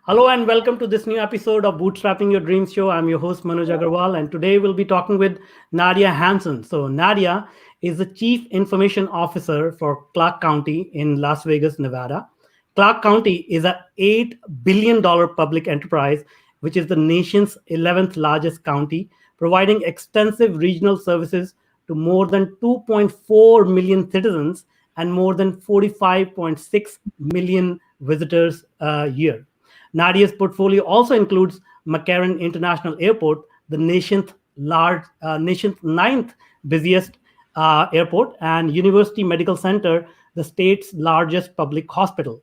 Hello and welcome to this new episode of Bootstrapping Your Dreams Show. I'm your host Manoj Agarwal, and today we'll be talking with Nadia Hansen. So Nadia is the Chief Information Officer for Clark County in Las Vegas, Nevada. Clark County is a $8 billion public enterprise, which is the nation's 11th largest county, providing extensive regional services to more than 2.4 million citizens and more than 45.6 million visitors a year. Nadia's portfolio also includes McCarran International Airport, the nation's ninth busiest airport, and University Medical Center, the state's largest public hospital.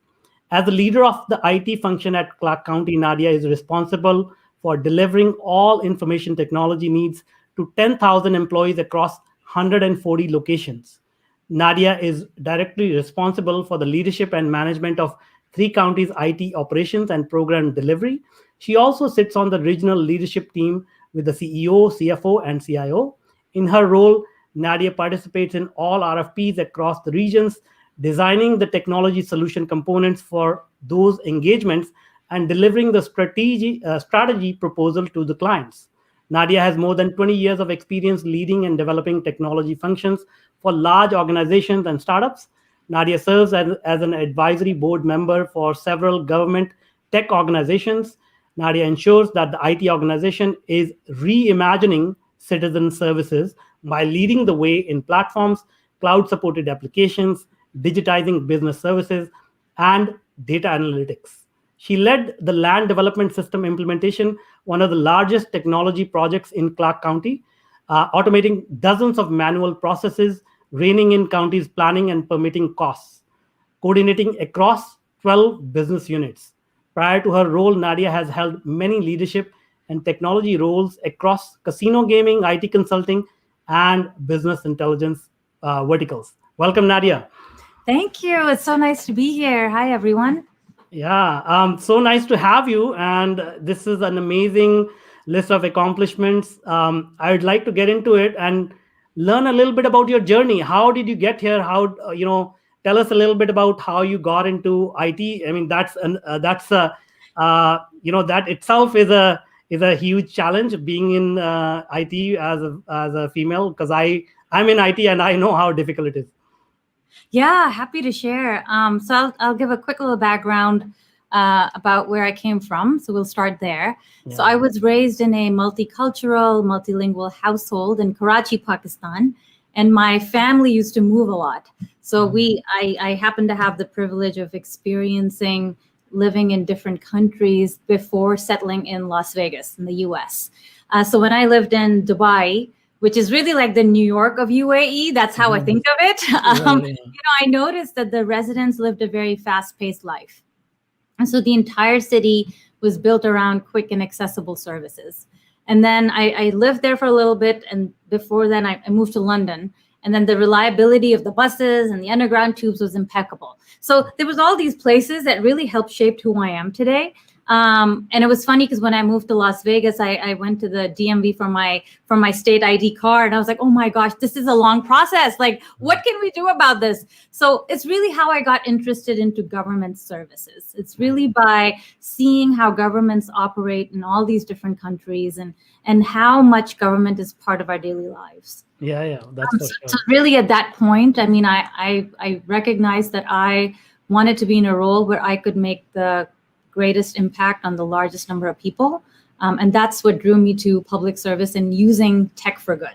As the leader of the IT function at Clark County, Nadia is responsible for delivering all information technology needs to 10,000 employees across 140 locations. Nadia is directly responsible for the leadership and management of three counties' IT operations and program delivery. She also sits on the regional leadership team with the CEO, CFO, and CIO. In her role, Nadia participates in all RFPs across the regions, designing the technology solution components for those engagements and delivering the strategy proposal to the clients. Nadia has more than 20 years of experience leading and developing technology functions for large organizations and startups. Nadia serves as an advisory board member for several government tech organizations. Nadia ensures that the IT organization is reimagining citizen services by leading the way in platforms, cloud supported applications, digitizing business services, and data analytics. She led the land development system implementation, one of the largest technology projects in Clark County, automating dozens of manual processes, reining in counties' planning and permitting costs, coordinating across 12 business units. Prior to her role, Nadia has held many leadership and technology roles across casino gaming, IT consulting, and business intelligence verticals. Welcome, Nadia. Thank you. It's so nice to be here. Hi, everyone. Yeah, so nice to have you. And this is an amazing list of accomplishments. I would like to get into it and learn a little bit about your journey. How did you get here? Tell us a little bit about how you got into IT. I mean, that itself is a huge challenge being in IT as a female, because I'm in IT and I know how difficult it is. Yeah, happy to share. So I'll give a quick little background about where I came from. So we'll start there. Yeah. So I was raised in a multicultural, multilingual household in Karachi, Pakistan, and my family used to move a lot. So I happened to have the privilege of experiencing living in different countries before settling in Las Vegas in the US. So when I lived in Dubai, which is really like the New York of UAE. That's how I think of it. I noticed that the residents lived a very fast-paced life. And so the entire city was built around quick and accessible services. And then I lived there for a little bit. And before then, I moved to London. And then the reliability of the buses and the underground tubes was impeccable. So there was all these places that really helped shape who I am today. And it was funny because when I moved to Las Vegas, I went to the DMV for my state ID card. And I was like, oh my gosh, this is a long process. Like, what can we do about this? So it's really how I got interested into government services. It's really by seeing how governments operate in all these different countries and how much government is part of our daily lives. Yeah, that's for sure. So really at that point, I mean, I recognized that I wanted to be in a role where I could make the greatest impact on the largest number of people. And that's what drew me to public service and using tech for good.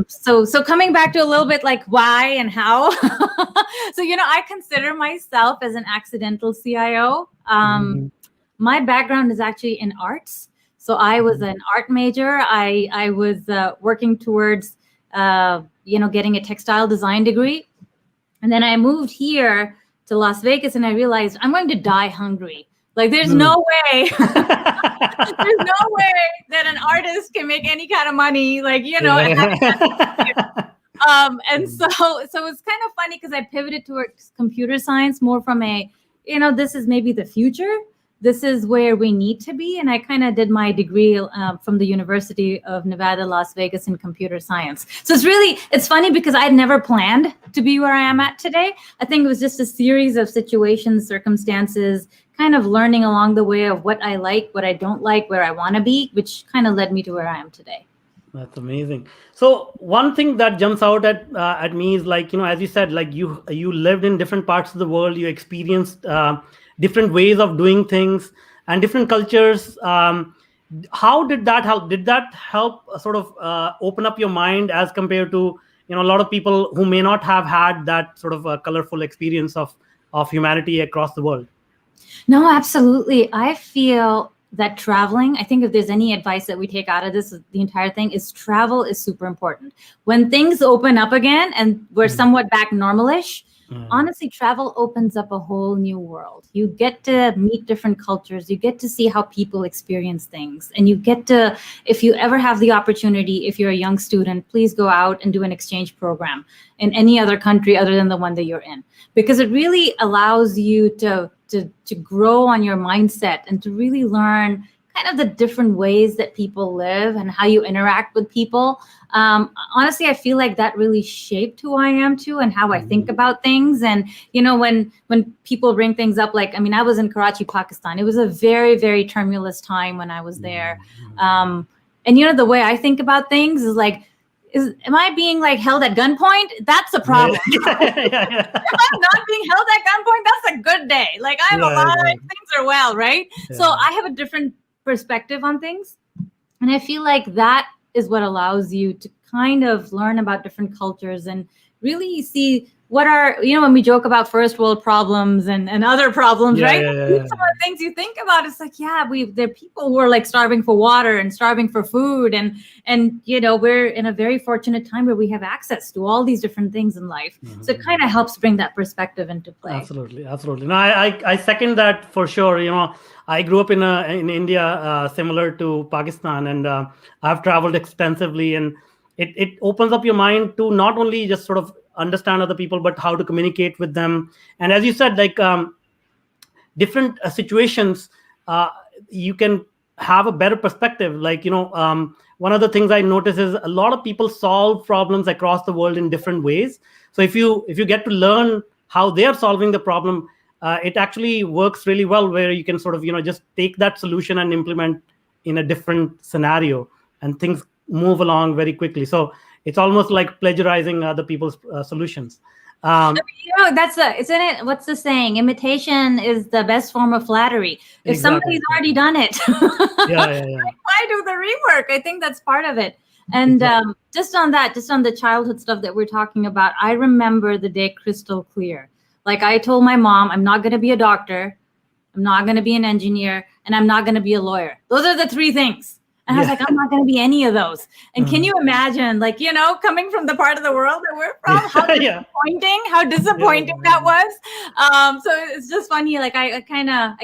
So coming back to a little bit like why and how. So, I consider myself as an accidental CIO. My background is actually in arts. So I was an art major. I was working towards, getting a textile design degree. And then I moved here to Las Vegas and I realized I'm going to die hungry. Like there's no way, there's no way that an artist can make any kind of money, and so it's kind of funny because I pivoted towards computer science more from this is maybe the future. This is where we need to be. And I kind of did my degree from the University of Nevada, Las Vegas in computer science. So it's funny because I'd never planned to be where I am at today. I think it was just a series of situations, circumstances, kind of learning along the way of what I like, what I don't like, where I want to be, which kind of led me to where I am today. That's amazing. So one thing that jumps out at me is, like, as you said, like, you lived in different parts of the world, you experienced different ways of doing things and different cultures. How did that help? Did that help sort of open up your mind as compared to a lot of people who may not have had that sort of colorful experience of humanity across the world? No, absolutely. I feel that traveling, I think if there's any advice that we take out of this, the entire thing is travel is super important. When things open up again and we're somewhat back normalish, honestly, travel opens up a whole new world. You get to meet different cultures. You get to see how people experience things. And you get to, if you ever have the opportunity, if you're a young student, please go out and do an exchange program in any other country other than the one that you're in, because it really allows you to grow on your mindset and to really learn kind of the different ways that people live and how you interact with people. Honestly, I feel like that really shaped who I am too and how I think about things. And, when people bring things up, like, I mean, I was in Karachi, Pakistan. It was a very, very tumultuous time when I was there. And, the way I think about things is like, am I being like held at gunpoint? That's a problem. If I'm not being held at gunpoint, that's a good day. Like, I'm alive, things are well, right? Yeah. So I have a different perspective on things. And I feel like that is what allows you to kind of learn about different cultures and really see what are, when we joke about first world problems and other problems, right? Some of the things you think about, it's like, there are people who are like starving for water and starving for food. And we're in a very fortunate time where we have access to all these different things in life. So it kind of helps bring that perspective into play. Absolutely. No, I second that for sure. I grew up in India, similar to Pakistan, and I've traveled extensively, and it opens up your mind to not only just sort of understand other people, but how to communicate with them. And as you said, like, different situations, you can have a better perspective. Like, one of the things I notice is a lot of people solve problems across the world in different ways. So if you get to learn how they're solving the problem, it actually works really well, where you can sort of just take that solution and implement in a different scenario, and things move along very quickly. So it's almost like plagiarizing other people's solutions. Isn't it? What's the saying? Imitation is the best form of flattery. If somebody's already done it, why do the rework? I think that's part of it. And just on the childhood stuff that we're talking about, I remember the day crystal clear. Like, I told my mom, I'm not going to be a doctor, I'm not going to be an engineer, and I'm not going to be a lawyer. Those are the three things. And I was like, I'm not going to be any of those. And can you imagine, like, coming from the part of the world that we're from, how disappointing that was. So it's just funny. Like, I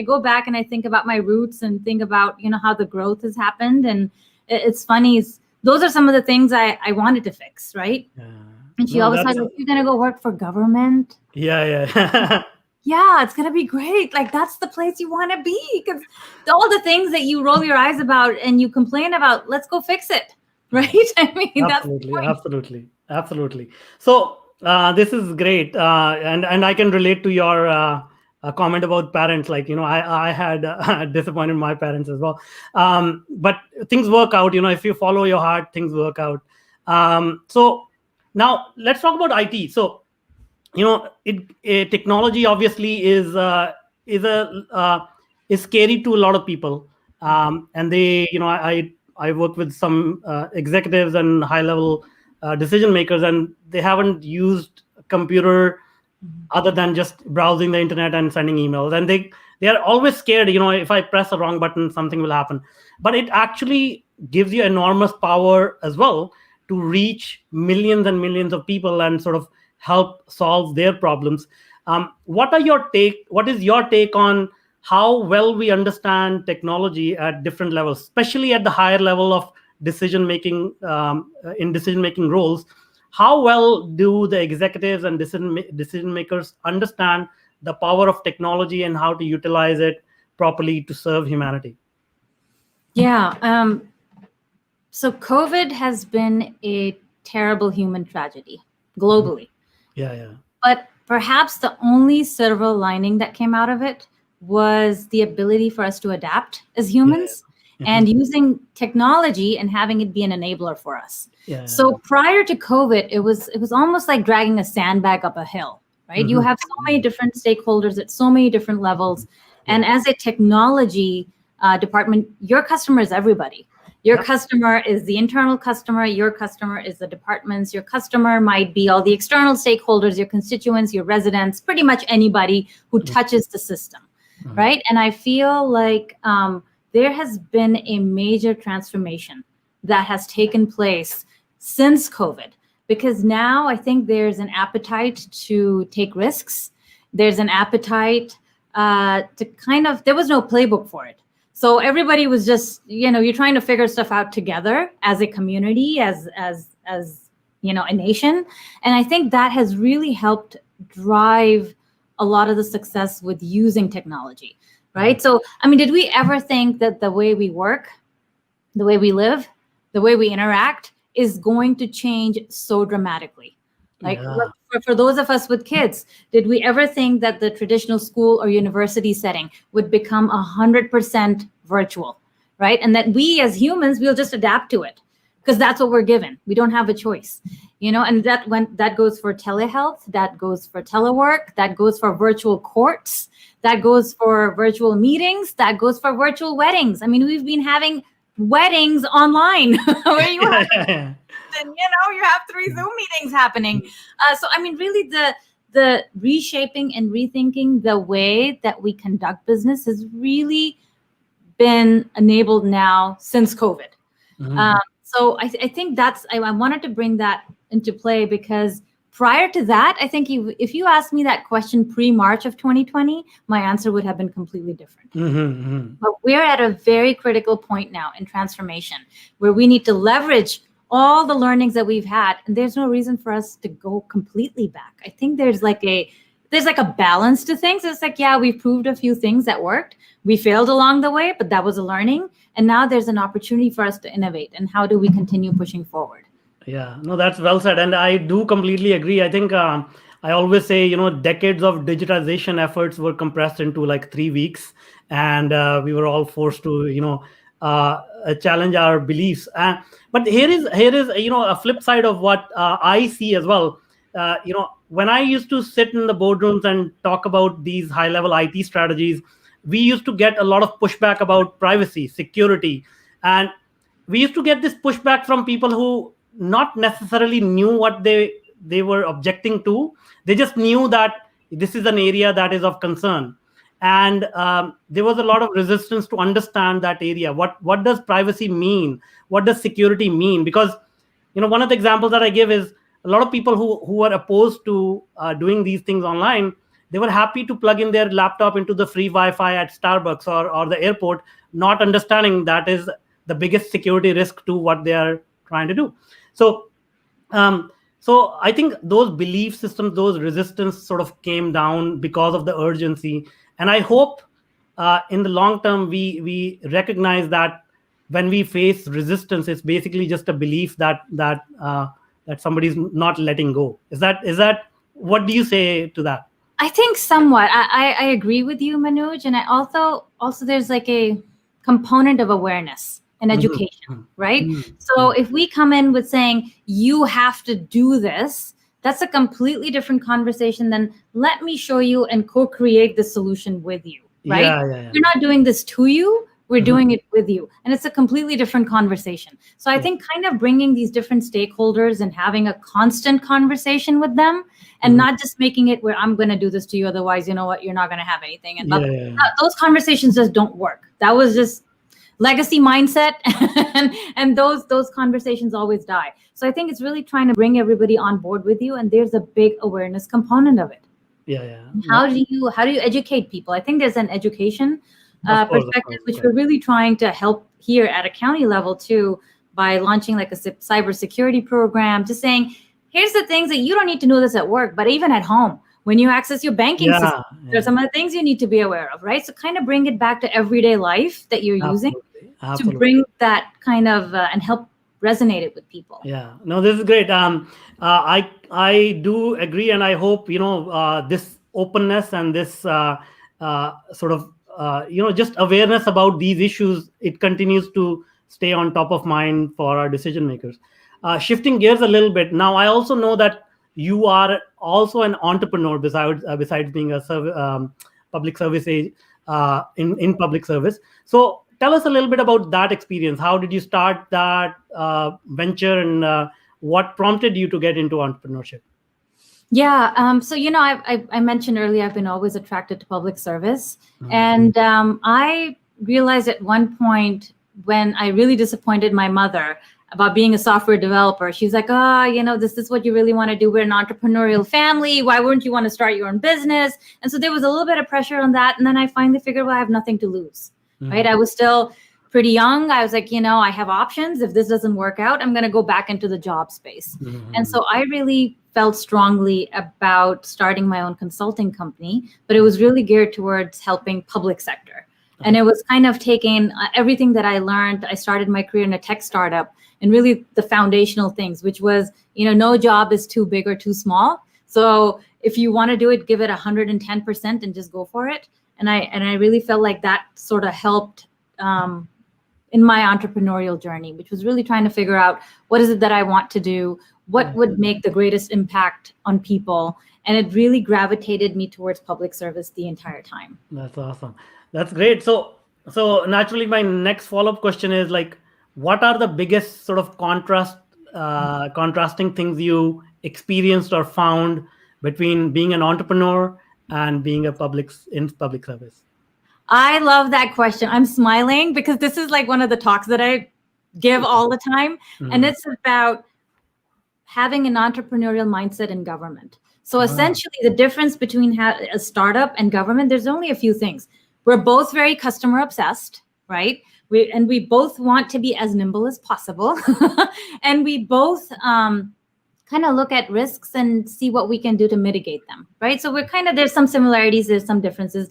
go back and I think about my roots and think about, how the growth has happened. And it's funny. Those are some of the things I wanted to fix, right? And she always said, you're going to go work for government? Yeah, it's going to be great. Like, that's the place you want to be, because all the things that you roll your eyes about and you complain about, let's go fix it. Right? I mean, absolutely. So this is great. And I can relate to your comment about parents. Like, I had disappointed my parents as well. But things work out, if you follow your heart, things work out. So now let's talk about IT. So, technology obviously is scary to a lot of people, and they, I work with some executives and high level decision makers, and they haven't used a computer other than just browsing the internet and sending emails, and they are always scared. If I press the wrong button, something will happen. But it actually gives you enormous power as well to reach millions and millions of people and sort of help solve their problems. What is your take on how well we understand technology at different levels, especially at the higher level of decision making, in decision making roles? How well do the executives and decision makers understand the power of technology and how to utilize it properly to serve humanity? Yeah. So COVID has been a terrible human tragedy globally. Yeah. But perhaps the only silver lining that came out of it was the ability for us to adapt as Yeah. humans and using technology and having it be an enabler for us. So prior to COVID, it was almost like dragging a sandbag up a hill, right? You have so many different stakeholders at so many different levels. And as a technology department, your customer is everybody. Your customer is the internal customer. Your customer is the departments. Your customer might be all the external stakeholders, your constituents, your residents, pretty much anybody who touches the system, right? And I feel like there has been a major transformation that has taken place since COVID, because now I think there's an appetite to take risks. There's an appetite to there was no playbook for it. So everybody was just, you're trying to figure stuff out together as a community, as a nation. And I think that has really helped drive a lot of the success with using technology, right? So, did we ever think that the way we work, the way we live, the way we interact is going to change so dramatically? Like for those of us with kids, did we ever think that the traditional school or university setting would become 100% virtual, right? And that we as humans, we'll just adapt to it because that's what we're given. We don't have a choice, and that goes for telehealth, that goes for telework, that goes for virtual courts, that goes for virtual meetings, that goes for virtual weddings. We've been having weddings online where you have and you have 3 Zoom meetings happening. So really the reshaping and rethinking the way that we conduct business has really been enabled now since COVID. So I think I wanted to bring that into play because prior to that, I think if you asked me that question pre-March of 2020, my answer would have been completely different. But we're at a very critical point now in transformation where we need to leverage all the learnings that we've had, and there's no reason for us to go completely back. I think there's like a balance to things. It's like, we've proved a few things that worked. We failed along the way, but that was a learning. And now there's an opportunity for us to innovate. And how do we continue pushing forward? Yeah, no, that's well said. And I do completely agree. I think I always say, decades of digitization efforts were compressed into like 3 weeks. And we were all forced to, challenge our beliefs. But here is a flip side of what I see as well. When I used to sit in the boardrooms and talk about these high-level IT strategies, we used to get a lot of pushback about privacy, security, and we used to get this pushback from people who not necessarily knew what they were objecting to. They just knew that this is an area that is of concern. And there was a lot of resistance to understand that area. What does privacy mean? What does security mean? Because, one of the examples that I give is a lot of people who were opposed to doing these things online, they were happy to plug in their laptop into the free Wi-Fi at Starbucks or the airport, not understanding that is the biggest security risk to what they are trying to do. So I think those belief systems, those resistance sort of came down because of the urgency. And I hope in the long term, we recognize that when we face resistance, it's basically just a belief that somebody's not letting go. Is that what do you say to that? I think somewhat. I agree with you, Manoj. And I also there's like a component of awareness and education, right? So if we come in with saying, you have to do this, that's a completely different conversation than let me show you and co-create the solution with you, right? Yeah. We're not doing this to you. We're doing it with you. And it's a completely different conversation. So I think kind of bringing these different stakeholders and having a constant conversation with them and not just making it where I'm going to do this to you. Otherwise, you know what, you're not going to have anything. And those conversations just don't work. That was just legacy mindset. and those conversations always die. So I think it's really trying to bring everybody on board with you. And there's a big awareness component of it. How do you educate people? I think there's an education perspective, which we're really trying to help here at a county level too, by launching like a cybersecurity program, just saying, here's the things that you don't need to know this at work, but even at home, when you access your banking system, there's some of the things you need to be aware of, right? So kind of bring it back to everyday life that you're using to bring that kind of and help resonate it with people. Yeah, no, this is great. I do agree, and I hope this openness and this sort of just awareness about these issues, it continues to stay on top of mind for our decision makers. Shifting gears a little bit now, I also know that you are also an entrepreneur besides being a public service in public service. So tell us a little bit about that experience. How did you start that venture, and what prompted you to get into entrepreneurship? Yeah. So, I mentioned earlier, I've been always attracted to public service. Mhm. And I realized at one point when I really disappointed my mother about being a software developer, she's like, this is what you really want to do. We're an entrepreneurial family. Why wouldn't you want to start your own business? And so there was a little bit of pressure on that. And then I finally figured, well, I have nothing to lose, right? I was still pretty young. I was like, I have options. If this doesn't work out, I'm going to go back into the job space. And so I really felt strongly about starting my own consulting company, but it was really geared towards helping public sector. And it was kind of taking everything that I learned. I started my career in a tech startup, and really the foundational things, which was, no job is too big or too small. So if you want to do it, give it 110% and just go for it. And I really felt like that sort of helped in my entrepreneurial journey, which was really trying to figure out what is it that I want to do, what would make the greatest impact on people. And it really gravitated me towards public service the entire time. That's awesome. That's great. So naturally, my next follow-up question is like, what are the biggest sort of contrasting things you experienced or found between being an entrepreneur and being in public service? I love that question. I'm smiling because this is like one of the talks that I give all the time. And it's about having an entrepreneurial mindset in government. So essentially the difference between a startup and government, there's only a few things. We're both very customer obsessed, right? We both want to be as nimble as possible. And we both kind of look at risks and see what we can do to mitigate them, right? So there's some similarities, there's some differences.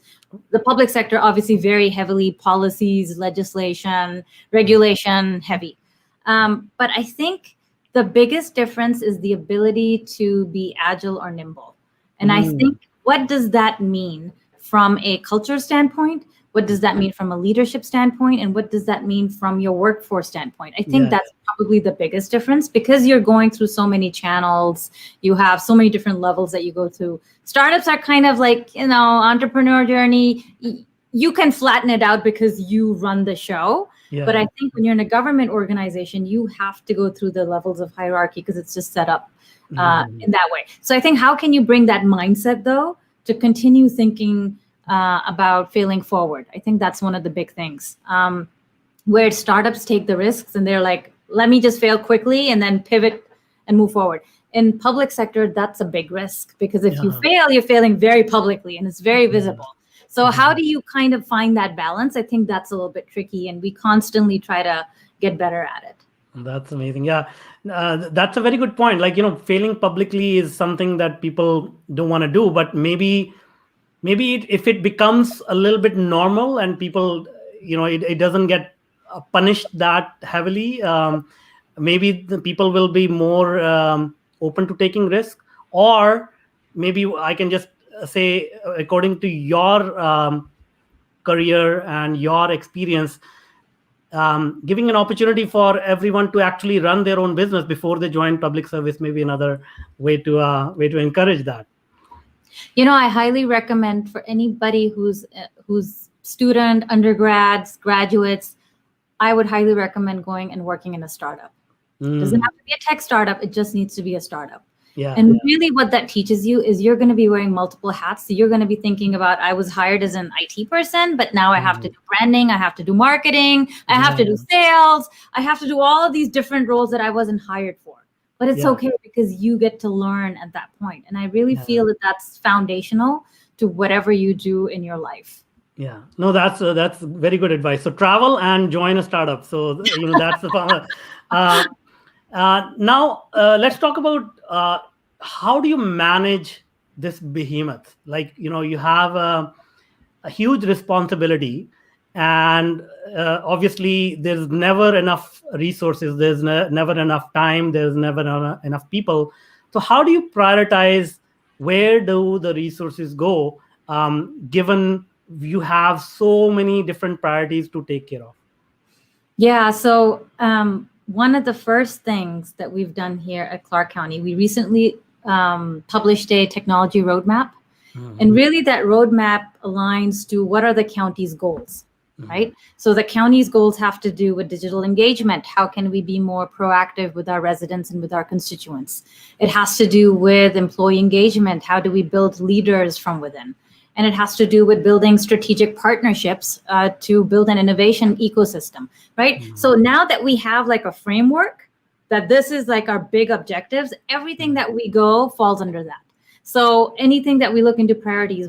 The public sector, obviously very heavily policies, legislation, regulation heavy. But I think the biggest difference is the ability to be agile or nimble. And I think, what does that mean from a culture standpoint? What does that mean from a leadership standpoint? And what does that mean from your workforce standpoint? I think that's probably the biggest difference, because you're going through so many channels. You have so many different levels that you go through. Startups are kind of like, entrepreneur journey. You can flatten it out because you run the show. Yeah. But I think when you're in a government organization, you have to go through the levels of hierarchy because it's just set up in that way. So I think, how can you bring that mindset, though, to continue thinking about failing forward? I think that's one of the big things, where startups take the risks and they're like, let me just fail quickly and then pivot and move forward. In public sector, that's a big risk, because if you fail, you're failing very publicly and it's very visible. So how do you kind of find that balance? I think that's a little bit tricky, and we constantly try to get better at it. That's amazing. Yeah, that's a very good point. Like, failing publicly is something that people don't want to do, but maybe if it becomes a little bit normal and people, it doesn't get punished that heavily, maybe the people will be more open to taking risk. Or maybe I can just say, according to your career and your experience, giving an opportunity for everyone to actually run their own business before they join public service may be another way to encourage that. I highly recommend for anybody who's student, undergrads, graduates, I would highly recommend going and working in a startup. It doesn't have to be a tech startup. It just needs to be a startup. Yeah. And really what that teaches you is you're going to be wearing multiple hats. So you're going to be thinking about, I was hired as an IT person, but now I have to do branding. I have to do marketing. I have to do sales. I have to do all of these different roles that I wasn't hired for. But it's okay, because you get to learn at that point. And I really feel that that's foundational to whatever you do in your life. Yeah, no, that's very good advice. So travel and join a startup. So, that's the now let's talk about how do you manage this behemoth? Like, you have a huge responsibility, and obviously there's never enough resources, there's never enough time, there's never enough people. So how do you prioritize? Where do the resources go, given you have so many different priorities to take care of? Yeah, so one of the first things that we've done here at Clark County, we recently published a technology roadmap. And really that roadmap aligns to what are the county's goals, right? So the county's goals have to do with digital engagement. How can we be more proactive with our residents and with our constituents? It has to do with employee engagement. How do we build leaders from within? And it has to do with building strategic partnerships to build an innovation ecosystem, right? So now that we have like a framework, that this is like our big objectives, everything that we go falls under that. So anything that we look into priorities,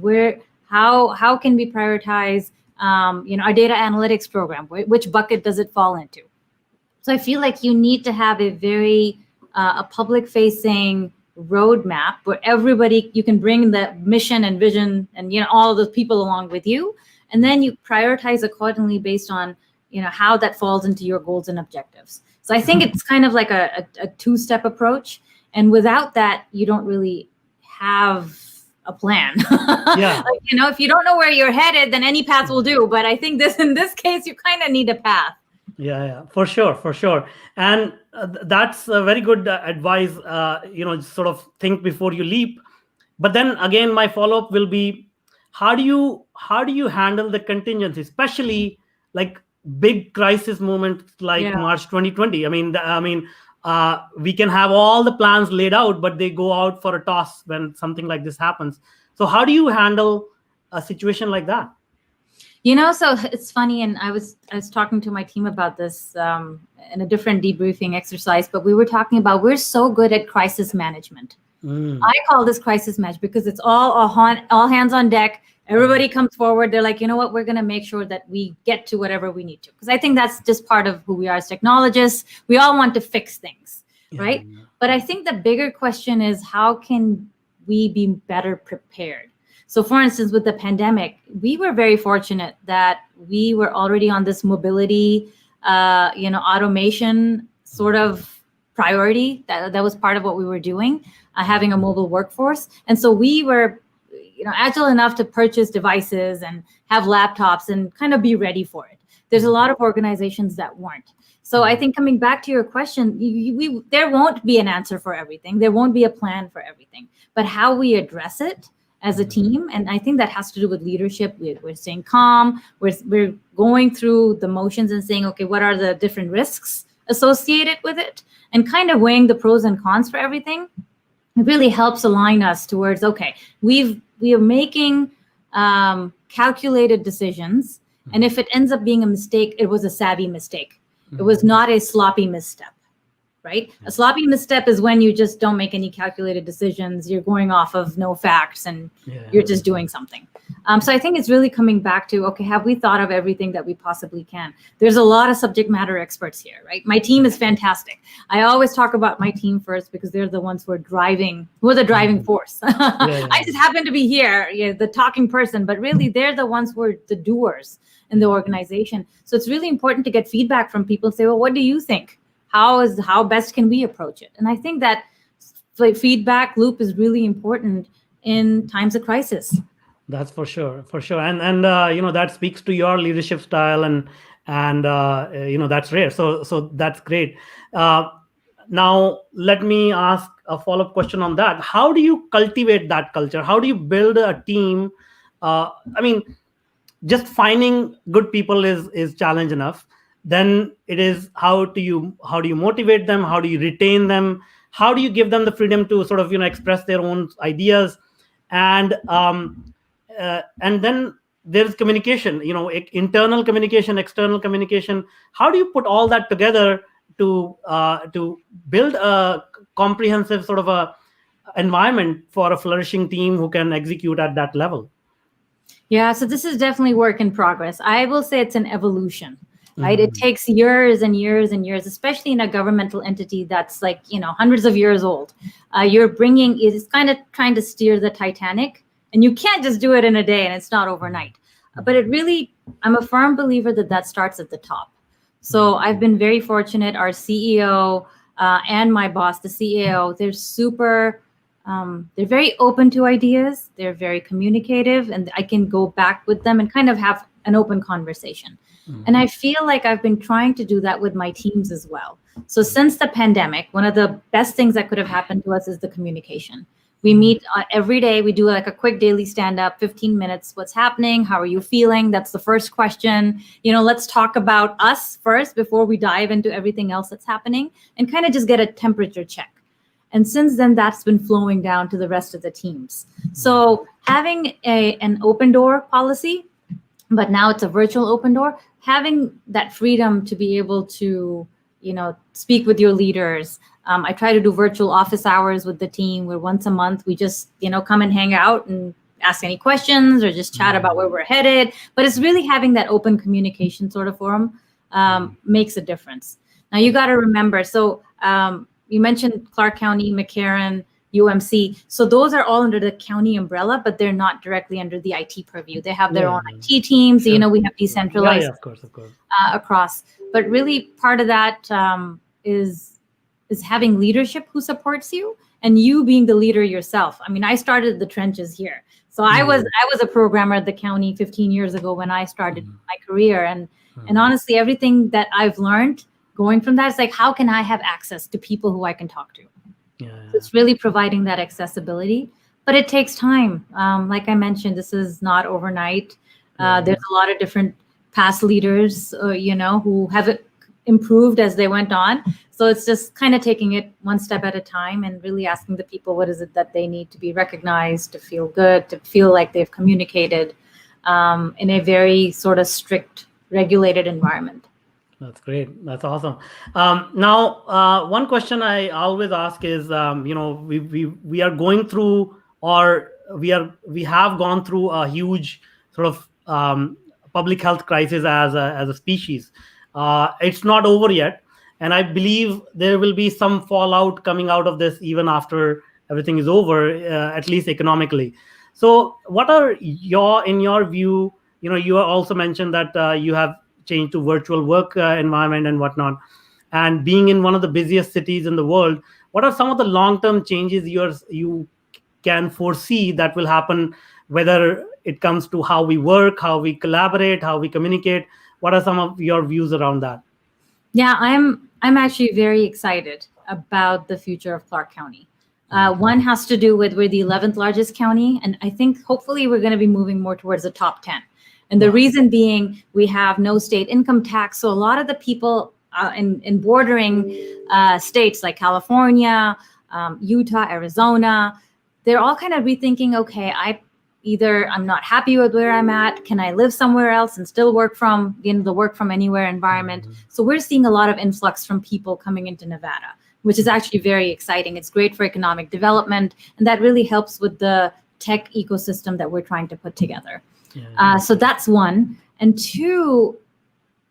how can we prioritize, our data analytics program? Which bucket does it fall into? So I feel like you need to have a very a public-facing roadmap where you can bring the mission and vision and all of those people along with you, and then you prioritize accordingly based on how that falls into your goals and objectives. So I think it's kind of like a two-step approach, and without that, you don't really have a plan. Yeah. If you don't know where you're headed, then any path will do. But I think in this case, you kind of need a path. Yeah, for sure. And that's a very good advice, sort of think before you leap. But then again, my follow-up will be, how do you handle the contingency, especially like big crisis moments like March 2020? We can have all the plans laid out, but they go out for a toss when something like this happens. So how do you handle a situation like that? So it's funny, and I was talking to my team about this in a different debriefing exercise, but we were talking about we're so good at crisis management. I call this crisis management because it's all hands on deck. Everybody comes forward. They're like, you know what? We're going to make sure that we get to whatever we need to. Because I think that's just part of who we are as technologists. We all want to fix things, right? But I think the bigger question is, how can we be better prepared? So for instance, with the pandemic, we were very fortunate that we were already on this mobility, automation sort of priority. That was part of what we were doing, having a mobile workforce. And so we were agile enough to purchase devices and have laptops and kind of be ready for it. There's a lot of organizations that weren't. So I think coming back to your question, there won't be an answer for everything. There won't be a plan for everything. But how we address it as a team, and I think that has to do with leadership. We're staying calm. We're going through the motions and saying, okay, what are the different risks associated with it? And kind of weighing the pros and cons for everything. It really helps align us towards, okay, we are making calculated decisions. And if it ends up being a mistake, it was a savvy mistake. It was not a sloppy misstep, right? A sloppy misstep is when you just don't make any calculated decisions. You're going off of no facts and you're just doing something. So I think it's really coming back to, okay, have we thought of everything that we possibly can? There's a lot of subject matter experts here, right? My team is fantastic. I always talk about my team first because they're the ones who are the driving force. I just happen to be here, the talking person, but really they're the ones who are the doers in the organization. So it's really important to get feedback from people and say, well, what do you think? How best can we approach it? And I think that feedback loop is really important in times of crisis. That's for sure. And that speaks to your leadership style and that's rare. So that's great. Now let me ask a follow-up question on that. How do you cultivate that culture? How do you build a team? Just finding good people is challenge enough. Then it is how do you motivate them? How do you retain them? How do you give them the freedom to sort of express their own ideas? And then there's communication, internal communication, external communication. How do you put all that together to build a comprehensive sort of a environment for a flourishing team who can execute at that level? Yeah, so this is definitely work in progress. I will say it's an evolution, right? It takes years and years and years, especially in a governmental entity that's like, hundreds of years old. It's kind of trying to steer the Titanic, and you can't just do it in a day, and it's not overnight. But I'm a firm believer that starts at the top. So I've been very fortunate. Our CEO and my boss, the CEO, they're super they're very open to ideas. They're very communicative, and I can go back with them and kind of have an open conversation. And I feel like I've been trying to do that with my teams as well. So since the pandemic, one of the best things that could have happened to us is the communication. We meet every day. We do like a quick daily stand-up, 15 minutes. What's happening? How are you feeling? That's the first question. Let's talk about us first before we dive into everything else that's happening, and kind of just get a temperature check. And since then, that's been flowing down to the rest of the teams. So having an open door policy, but now it's a virtual open door, having that freedom to be able to, speak with your leaders. I try to do virtual office hours with the team where once a month we just, come and hang out and ask any questions or just chat about where we're headed. But it's really having that open communication sort of forum makes a difference. Now you got to remember, so you mentioned Clark County, McCarran, UMC. So those are all under the county umbrella, but they're not directly under the IT purview. They have their own IT teams. Sure. We have decentralized of course. Across. But really part of that is having leadership who supports you and you being the leader yourself. I mean, I started the trenches here. So I was a programmer at the county 15 years ago when I started my career. And honestly, everything that I've learned going from that is like, how can I have access to people who I can talk to? So it's really providing that accessibility, but it takes time. Like I mentioned, this is not overnight. There's a lot of different past leaders, who have improved as they went on. So it's just kind of taking it one step at a time and really asking the people, what is it that they need to be recognized, to feel good, to feel like they've communicated in a very sort of strict, regulated environment. That's great. That's awesome. Now, one question I always ask is, we are going through, or we have gone through a huge sort of public health crisis as a species. It's not over yet, and I believe there will be some fallout coming out of this even after everything is over, at least economically. So, what are in your view? You also mentioned that you have changed to virtual work environment and whatnot, and being in one of the busiest cities in the world, what are some of the long-term changes you can foresee that will happen, whether it comes to how we work, how we collaborate, how we communicate? What are some of your views around that? Yeah, I'm actually very excited about the future of Clark County. One has to do with we're the 11th largest county, and I think hopefully we're going to be moving more towards the top 10. And the reason being, we have no state income tax. So a lot of the people in bordering states like California, Utah, Arizona, they're all kind of rethinking, okay, I'm not happy with where I'm at. Can I live somewhere else and still work from the work from anywhere environment? So we're seeing a lot of influx from people coming into Nevada, which is actually very exciting. It's great for economic development, and that really helps with the tech ecosystem that we're trying to put together. So that's one. And two,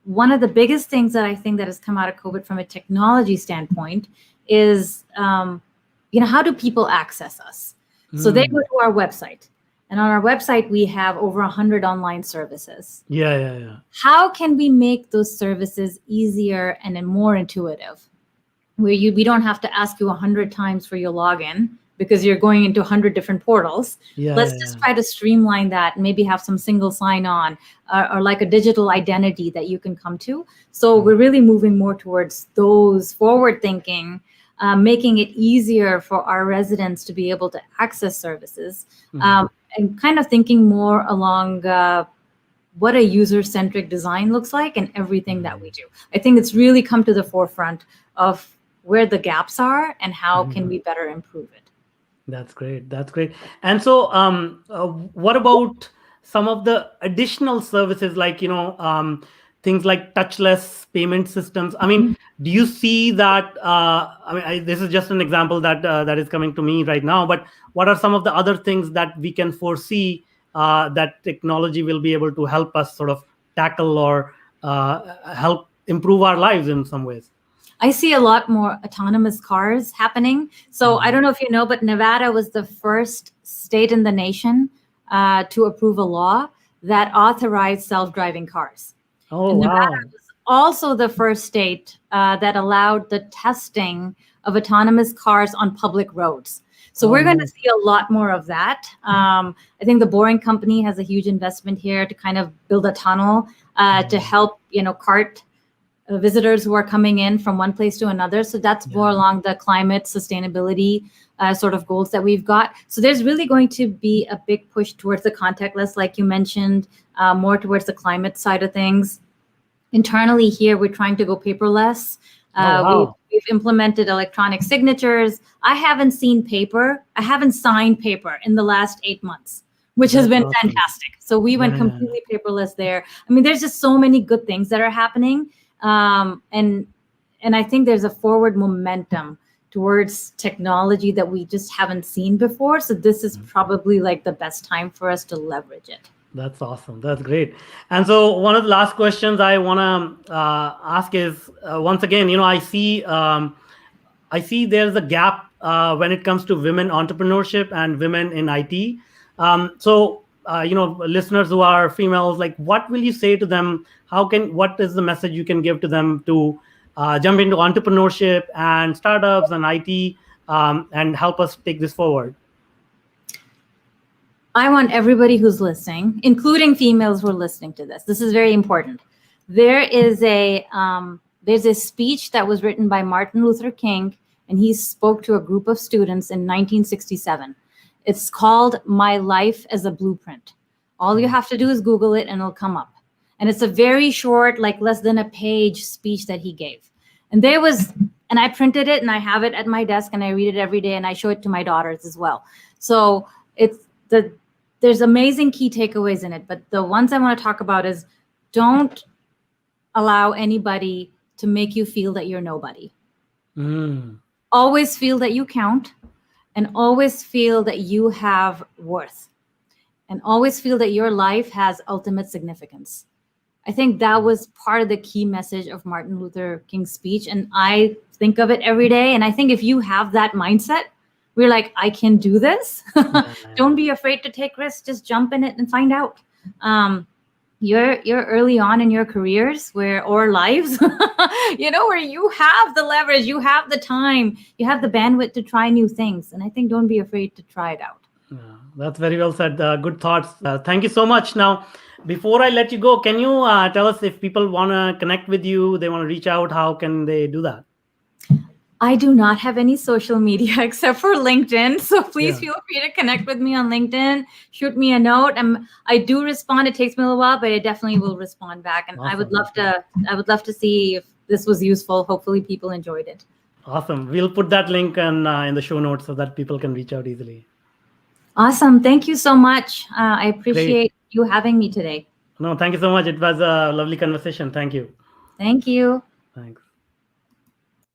one of the biggest things that I think that has come out of COVID from a technology standpoint is, how do people access us? So they go to our website. And on our website, we have over 100 online services. How can we make those services easier and more intuitive? Where we don't have to ask you 100 times for your login because you're going into 100 different portals. Let's just try to streamline that and maybe have some single sign-on or like a digital identity that you can come to. So we're really moving more towards those forward-thinking, making it easier for our residents to be able to access services, and kind of thinking more along what a user-centric design looks like in everything that we do. I think it's really come to the forefront of where the gaps are and how can we better improve it. That's great. And so what about some of the additional services, like, things like touchless payment systems? I mean, do you see that? This is just an example that is coming to me right now, but what are some of the other things that we can foresee that technology will be able to help us sort of tackle or help improve our lives in some ways? I see a lot more autonomous cars happening. So I don't know if you know, but Nevada was the first state in the nation to approve a law that authorized self-driving cars. Oh, and wow. Nevada was also the first state that allowed the testing of autonomous cars on public roads. So we're going to see a lot more of that. I think the Boring Company has a huge investment here to kind of build a tunnel to help, cart visitors who are coming in from one place to another. So that's more along the climate sustainability sort of goals that we've got. So there's really going to be a big push towards the contactless, like you mentioned, more towards the climate side of things. Internally here, we're trying to go paperless. We've implemented electronic signatures. I haven't seen paper. I haven't signed paper in the last 8 months, which has been fantastic. So we went completely paperless there. I mean, there's just so many good things that are happening. And I think there's a forward momentum towards technology that we just haven't seen before. So this is probably like the best time for us to leverage it. That's awesome. That's great. And so one of the last questions I want to ask is, once again, I see there's a gap when it comes to women entrepreneurship and women in IT. Listeners who are females, like, what will you say to them? What is the message you can give to them to jump into entrepreneurship and startups and IT and help us take this forward? I want everybody who's listening, including females who are listening to this. This is very important. There's a speech that was written by Martin Luther King, and he spoke to a group of students in 1967. It's called "My Life as a Blueprint." All you have to do is Google it, and it'll come up. And it's a very short, like less than a page speech that he gave. And I printed it, and I have it at my desk, and I read it every day, and I show it to my daughters as well. So there's amazing key takeaways in it, but the ones I want to talk about is, don't allow anybody to make you feel that you're nobody. Always feel that you count, and always feel that you have worth, and always feel that your life has ultimate significance. I think that was part of the key message of Martin Luther King's speech, and I think of it every day. And I think if you have that mindset, we're like, I can do this. Don't be afraid to take risks. Just jump in it and find out. You're early on in your careers or lives, where you have the leverage, you have the time, you have the bandwidth to try new things. And I think don't be afraid to try it out. That's very well said. Good thoughts. Thank you so much. Now, before I let you go, can you tell us if people want to connect with you, they want to reach out, how can they do that? I do not have any social media except for LinkedIn. So please feel free to connect with me on LinkedIn. Shoot me a note. I do respond. It takes me a little while, but I definitely will respond back. And awesome. I would love to see if this was useful. Hopefully people enjoyed it. Awesome. We'll put that link in the show notes so that people can reach out easily. Awesome. Thank you so much. I appreciate you having me today. No, thank you so much. It was a lovely conversation. Thank you. Thank you. Thanks.